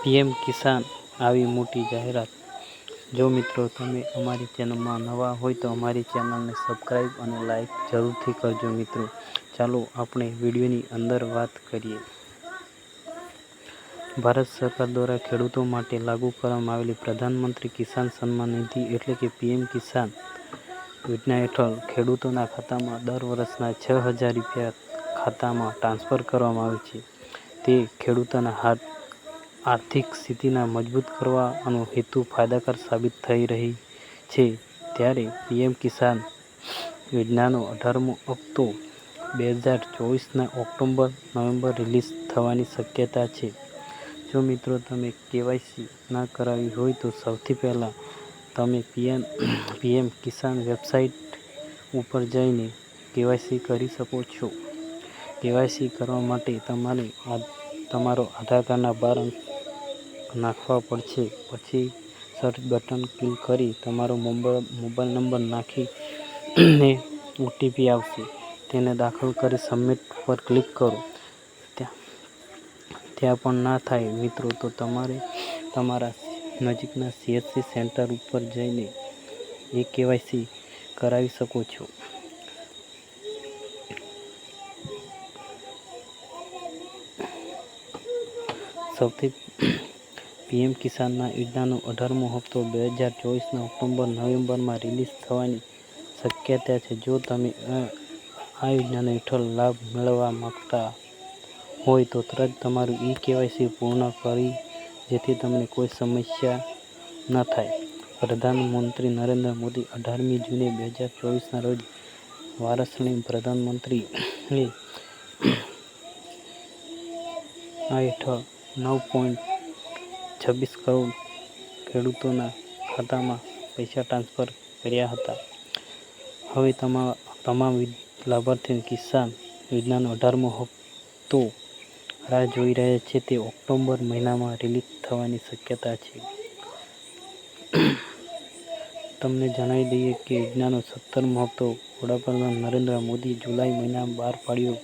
PM કિસાન આવી મોટી જાહેરાત. જો મિત્રો તમે અમારી ચેનલમાં નવા હોય તો અમારી ચેનલને સબસ્ક્રાઈબ અને લાઈક જરૂરથી કરજો મિત્રો. ચાલો આપણે વિડીયોની અંદર વાત કરીએ. ભારત સરકાર દ્વારા ખેડૂતો માટે લાગુ કરવામાં આવેલી પ્રધાનમંત્રી કિસાન સન્માન નિધિ એટલે કે પીએમ કિસાન યોજના હેઠળ ખેડૂતોના ખાતામાં દર વર્ષના 6,000 રૂપિયા ખાતામાં ટ્રાન્સફર કરવામાં આવે છે. તે ખેડૂતોના આર્થિક સ્થિતિને મજબૂત કરવાનો હેતુ ફાયદાકાર સાબિત થઈ રહી છે. ત્યારે પીએમ કિસાન યોજનાનો 18મો હપ્તો 2024ના ઓક્ટોબર-નવેમ્બર રિલીઝ થવાની શક્યતા છે. જો મિત્રો તમે કેવાયસી ના કરાવી હોય તો સૌથી પહેલાં તમે પીએમ કિસાન વેબસાઇટ ઉપર જઈને કેવાયસી કરી શકો છો. કેવાયસી કરવા માટે તમારે તમારો આધાર કાર્ડના 12 અંક નાખવા પડશે. પછી સર્ચ બટન ક્લિક કરી તમારો મોબાઈલ નંબર નાખીને ઓટીપી આવશે, તેને દાખલ કરી સબમિટ પર ક્લિક કરો. ત્યાં પણ ના થાય મિત્રો તો તમારે તમારા નજીકના સીએસસી સેન્ટર ઉપર જઈને કેવાયસી કરાવી શકો છો. સૌથી પીએમ કિસાનના યોજનાનો 18મો હપ્તો 2024ના ઓક્ટોબર-નવેમ્બરમાં રિલીઝ થવાની શક્યતા છે. જો તમે આ યોજના હેઠળ લાભ મેળવવા માંગતા હોય તો તરત તમારું કેવાયસી પૂર્ણ કરી જેથી તમને કોઈ સમસ્યા ન થાય. પ્રધાનમંત્રી નરેન્દ્ર મોદી 18મી જૂને 2024ના રોજ વારાણસી પ્રધાનમંત્રીએ આ હેઠળ 9.26 કરોડ ખેડૂતોના ખાતામાં પૈસા ટ્રાન્સફર કર્યા હતા. હવે તમામ લાભાર્થીઓ કિસાન યોજનાનો 18મો હપ્તો રાહ જોઈ રહ્યા છે. તે ઓક્ટોબર મહિનામાં રિલીઝ થવાની શક્યતા છે. તમને જણાવી દઈએ કે યોજનાનો 17મો હપ્તો વડાપ્રધાન નરેન્દ્ર મોદીએ જુલાઈ મહિનામાં બહાર પાડ્યો